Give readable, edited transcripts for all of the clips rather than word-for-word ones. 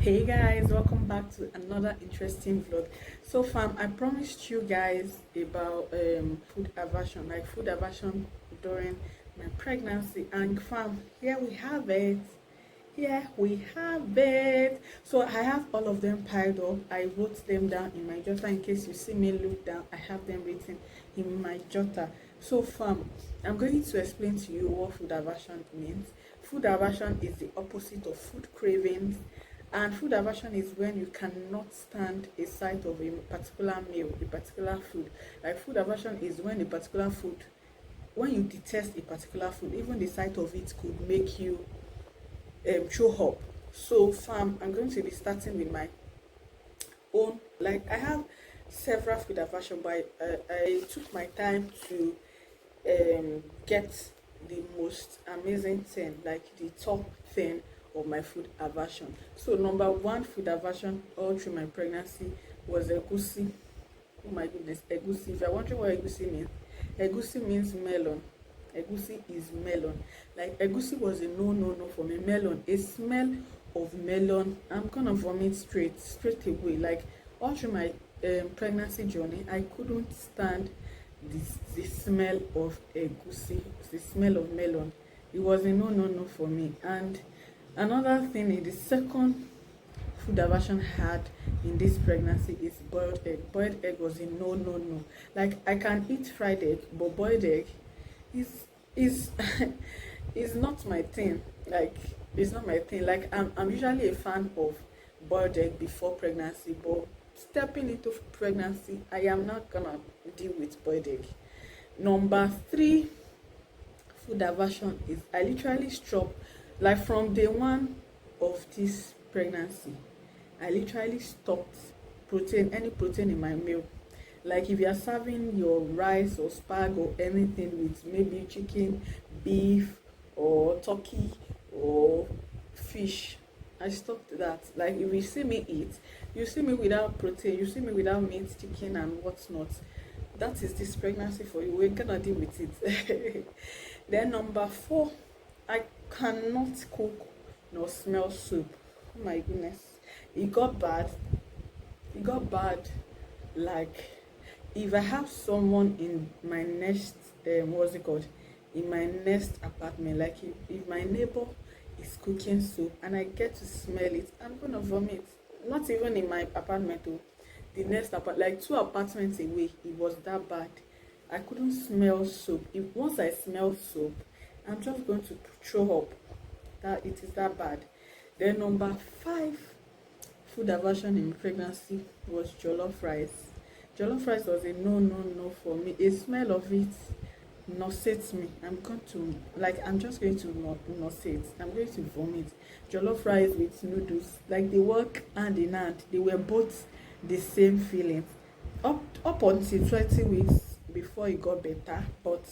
Hey guys, welcome back to another interesting vlog. So fam, I promised you guys about food aversion, like food aversion during my pregnancy, and fam, here we have it. Here we have it. So I have all of them piled up. I wrote them down in my jotter. In case you see me look down, I have them written in my jotter. So fam, I'm going to explain to you what food aversion means. Food aversion is the opposite of food cravings, and food aversion is when you cannot stand a sight of a particular meal, a particular food. Like food aversion is when a particular food, when you detest a particular food, even the sight of it could make you throw up. So fam, I'm going to be starting with my own. Like I have several food aversion, but I took my time to get the most amazing thing, like the top thing of my food aversion. So number one food aversion all through my pregnancy was egusi. Oh my goodness, egusi. If you're wondering what egusi means melon. Egusi is melon. Like egusi was a no for me. Melon, a smell of melon, I'm gonna vomit straight away. Like all through my pregnancy journey, I couldn't stand the smell of egusi, the smell of melon. It was a no for me. And another thing is the second food aversion had in this pregnancy is boiled egg. Boiled egg was a no. Like I can eat fried egg, but boiled egg is is not my thing. Like it's not my thing. Like I'm usually a fan of boiled egg before pregnancy, but stepping into pregnancy, I am not gonna deal with boiled egg. Number three food aversion is I literally stopped, like from day one of this pregnancy, I literally stopped any protein in my meal. Like if you are serving your rice or spag or anything with maybe chicken, beef or turkey or fish, I stopped that. Like if you see me eat, you see me without protein, you see me without meat, chicken and whatnot. That is this pregnancy for you. We're gonna deal with it. Then number four, I cannot cook nor smell soup. Oh my goodness. It got bad. It got bad. Like if I have someone in my next what's it called? In my next apartment, like if my neighbor is cooking soup and I get to smell it, I'm gonna vomit. Not even in my apartment though. The next apartment, like two apartments away, it was that bad. I couldn't smell soap. If once I smell soap, I'm just going to throw up. That it is that bad. Then number five food aversion in pregnancy was jollof rice. Jollof rice was a no for me. A smell of it nauseates me. I'm just going to nauseate. I'm going to vomit. Jollof rice with noodles, like they work hand in hand. They were both the same feeling. Up until 20 weeks before it got better, but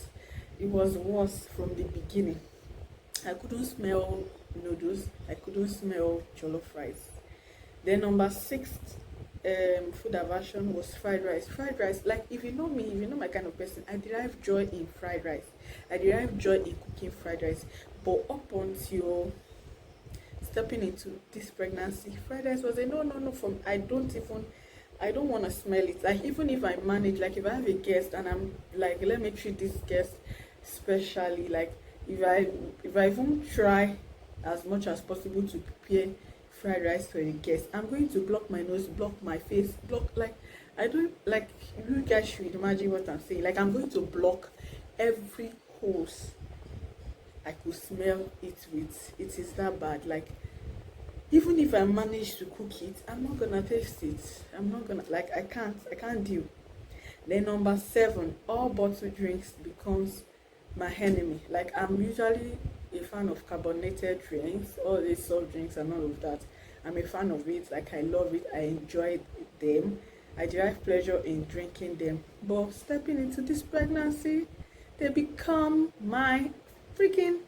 it was worse from the beginning. I couldn't smell noodles. I couldn't smell jollof rice. Then number six food aversion was fried rice. Fried rice, like if you know me, if you know my kind of person, I derive joy in fried rice. I derive joy in cooking fried rice. But up until stepping into this pregnancy, fried rice was a no for me. I don't want to smell it. Like even if I manage, like if I have a guest and I'm like, let me treat this guest specially, like if I even try as much as possible to prepare fried rice for a guest, I'm going to block my nose, block my face, block, like I don't, like you guys should imagine what I'm saying. Like I'm going to block every hose I could smell it with. It is that bad. Like even if I manage to cook it, I'm not gonna taste it. I'm not gonna, like I can't deal. Then number seven, all bottled drinks becomes my enemy. Like I'm usually a fan of carbonated drinks, all these soft drinks and all of that. I'm a fan of it. Like I love it. I enjoy them. I derive pleasure in drinking them. But stepping into this pregnancy, they become my freaking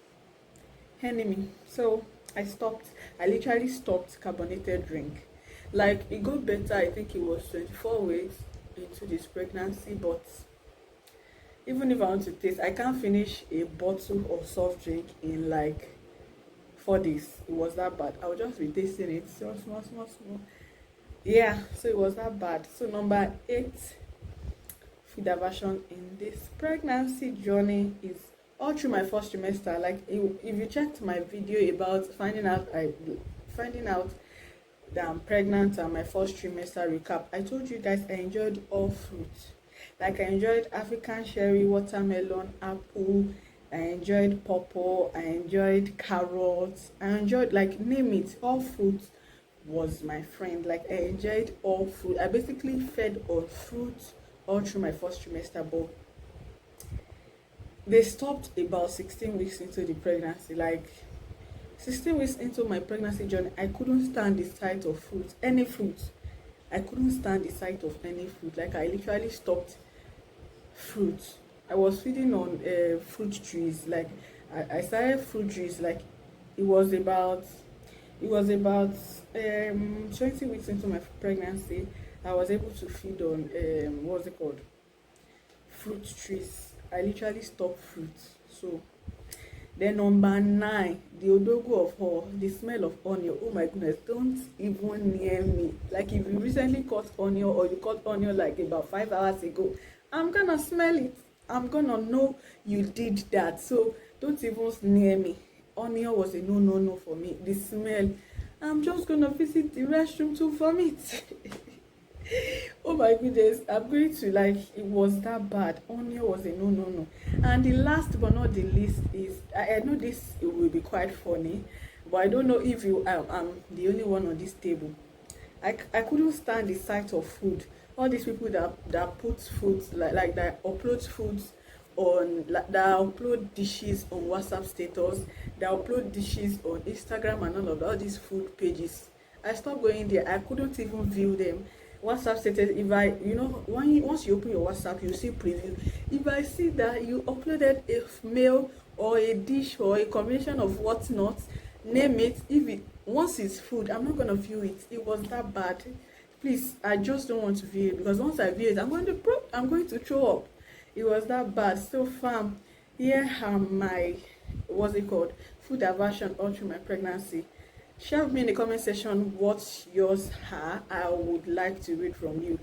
enemy. So I literally stopped carbonated drink. Like it got better, I think it was 24 weeks into this pregnancy, but even if I want to taste, I can't finish a bottle of soft drink in like 4 days. It was that bad. I would just be tasting it so small. Yeah, so it was that bad. So number 8 food aversion in this pregnancy journey is all through my first trimester. Like if you checked my video about finding out that I'm pregnant and my first trimester recap, I told you guys I enjoyed all fruits. Like I enjoyed African cherry, watermelon, apple, I enjoyed pawpaw, I enjoyed carrots, I enjoyed, like, name it, all fruits was my friend. Like I enjoyed all fruit. I basically fed on fruits all through my first trimester, but they stopped about 16 weeks into the pregnancy. Like 16 weeks into my pregnancy journey, I couldn't stand the sight of fruit, any fruit. I couldn't stand the sight of any fruit. Like I literally stopped fruit. I was feeding on fruit trees. Like I started fruit trees. Like it was about 20 weeks into my pregnancy. I was able to feed on what's it called, fruit trees. I literally stopped fruit. So then number 9, the odogo of all, the smell of onion. Oh my goodness, don't even near me. Like if you recently cut onion, or you cut onion like about 5 hours ago, I'm gonna smell it. I'm gonna know you did that. So don't even near me. Onion was a no for me. The smell, I'm just gonna visit the restroom to vomit. Oh my goodness, I'm going to, like, it was that bad. Onion was a no. And the last but not the least is, I know this will be quite funny, but I don't know if I'm the only one on this table. I couldn't stand the sight of food. All these people that put foods, like that upload foods on, like, that upload dishes on WhatsApp status, that upload dishes on Instagram and all these food pages. I stopped going there. I couldn't even view them. WhatsApp status, if I, once you open your WhatsApp, you see preview. If I see that you uploaded a meal or a dish or a combination of whatnot, name it, once it's food, I'm not gonna view it. It was that bad. Please, I just don't want to view it, because once I view it, I'm going to throw up. It was that bad. So fam, here are my, what's it called, food aversion all through my pregnancy. Share with me in the comment section what yours are. I would like to read from you.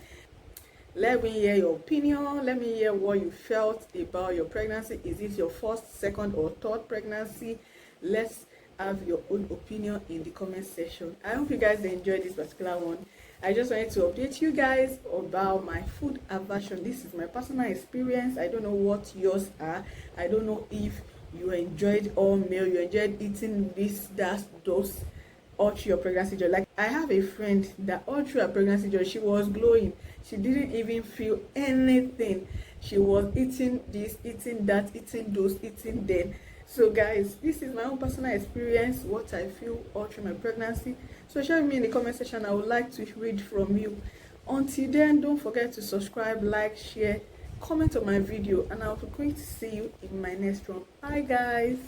Let me hear your opinion. Let me hear what you felt about your pregnancy. Is it your first, second, or third pregnancy? Let's have your own opinion in the comment section. I hope you guys enjoyed this particular one. I just wanted to update you guys about my food aversion. This is my personal experience. I don't know what yours are. I don't know if you enjoyed all meal, you enjoyed eating this, that, those all through your pregnancy journey. Like I have a friend that all through her pregnancy journey, she was glowing. She didn't even feel anything. She was eating this, eating that, eating those, eating then. So guys, this is my own personal experience, what I feel all through my pregnancy. So share with me in the comment section. I would like to read from you. Until then, don't forget to subscribe, like, share, comment on my video, and I'll be going to see you in my next one. Bye guys.